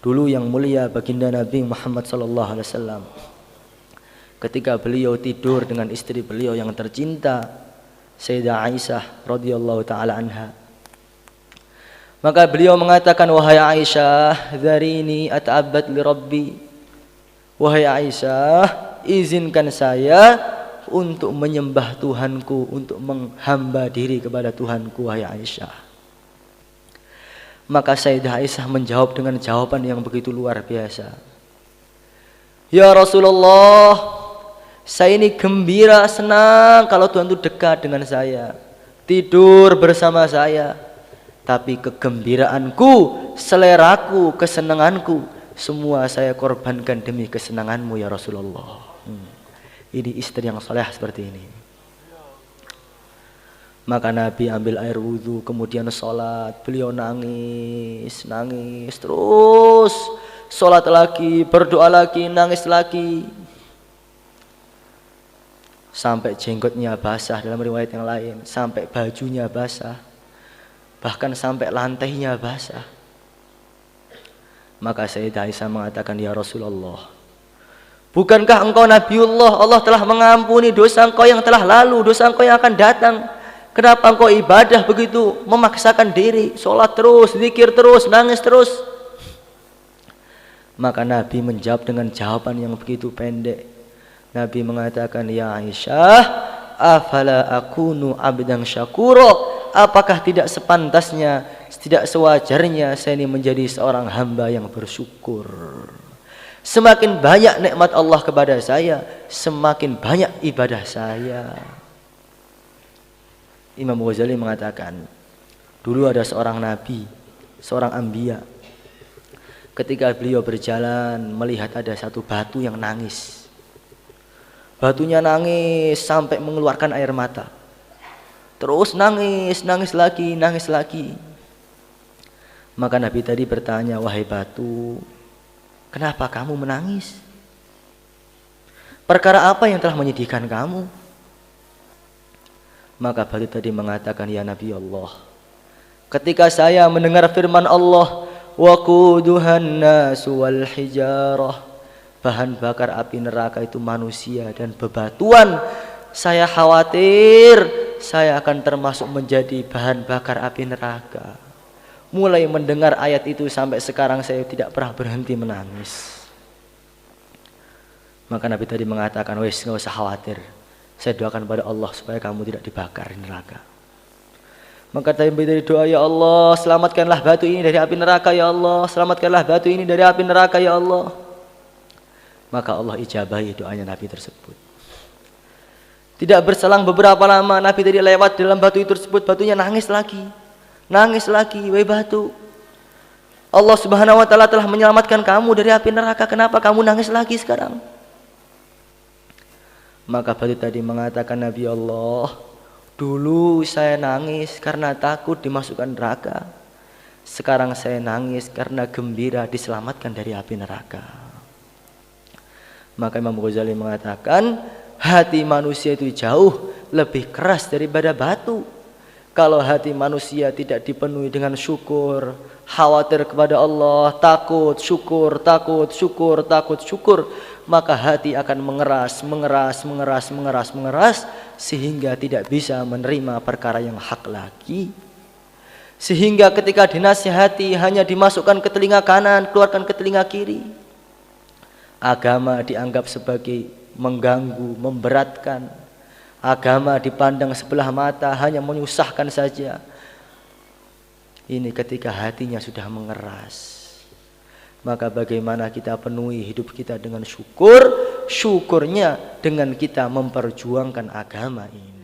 Dulu yang mulia baginda Nabi Muhammad SAW, ketika beliau tidur dengan istri beliau yang tercinta, Sayyidah Aisyah radhiyallahu taala anha, maka beliau mengatakan, wahai Aisyah, dharini ata'abbad li Rabbi. Wahai Aisyah, izinkan saya untuk menyembah Tuhanku, untuk menghamba diri kepada Tuhanku, wahai Aisyah. Maka Sayyidah Aisyah menjawab dengan jawaban yang begitu luar biasa. Ya Rasulullah, saya ini gembira, senang kalau Tuhan itu dekat dengan saya, tidur bersama saya. Tapi kegembiraanku, seleraku, kesenanganku, semua saya korbankan demi kesenanganmu ya Rasulullah. Ini istri yang saleh seperti ini. Maka Nabi ambil air wudhu, kemudian sholat. Beliau nangis terus. Sholat lagi, berdoa lagi, nangis lagi. Sampai jenggotnya basah, dalam riwayat yang lain. Sampai bajunya basah. Bahkan sampai lantainya basah. Maka Sayyidah Aisyah mengatakan, ya Rasulullah, bukankah engkau Nabiullah? Allah telah mengampuni dosa engkau yang telah lalu, dosa engkau yang akan datang. Kenapa engkau ibadah begitu memaksakan diri, sholat terus, zikir terus, nangis terus? Maka Nabi menjawab dengan jawaban yang begitu pendek. Nabi mengatakan, ya Aisyah, afala akunu abdan syakura? Apakah tidak sepantasnya, tidak sewajarnya saya ini menjadi seorang hamba yang bersyukur? Semakin banyak nikmat Allah kepada saya, semakin banyak ibadah saya. Imam Ghazali mengatakan, dulu ada seorang nabi, seorang anbiya. Ketika beliau berjalan, melihat ada satu batu yang nangis. Batunya nangis sampai mengeluarkan air mata. Terus nangis lagi, nangis lagi. Maka Nabi tadi bertanya, wahai batu, kenapa kamu menangis? Perkara apa yang telah menyedihkan kamu? Maka batu tadi mengatakan, ya Nabi Allah, ketika saya mendengar firman Allah, waquduhan nasu wal hijarah, bahan bakar api neraka itu manusia dan bebatuan, saya khawatir saya akan termasuk menjadi bahan bakar api neraka. Mulai mendengar ayat itu sampai sekarang saya tidak pernah berhenti menangis. Maka Nabi tadi mengatakan, wes nggak usah khawatir, saya doakan pada Allah supaya kamu tidak dibakar di neraka. Maka tadi doa, ya Allah, selamatkanlah batu ini dari api neraka ya Allah, selamatkanlah batu ini dari api neraka ya Allah. Maka Allah ijabahi doanya Nabi tersebut. Tidak berselang beberapa lama, Nabi tadi lewat dalam batu itu tersebut, batunya nangis lagi, wahai batu, Allah Subhanahu wa taala telah menyelamatkan kamu dari api neraka, kenapa kamu nangis lagi sekarang? Maka batu tadi mengatakan, Nabi Allah, dulu saya nangis karena takut dimasukkan neraka. Sekarang saya nangis karena gembira diselamatkan dari api neraka. Maka Imam Ghazali mengatakan, hati manusia itu jauh lebih keras daripada batu. Kalau hati manusia tidak dipenuhi dengan syukur, khawatir kepada Allah, takut, syukur, maka hati akan mengeras sehingga tidak bisa menerima perkara yang hak lagi. Sehingga ketika dinasihati hanya dimasukkan ke telinga kanan, keluarkan ke telinga kiri. Agama dianggap sebagai mengganggu, memberatkan. Agama dipandang sebelah mata, hanya menyusahkan saja. Ini ketika hatinya sudah mengeras. Maka bagaimana kita penuhi hidup kita dengan syukur, syukurnya dengan kita memperjuangkan agama ini.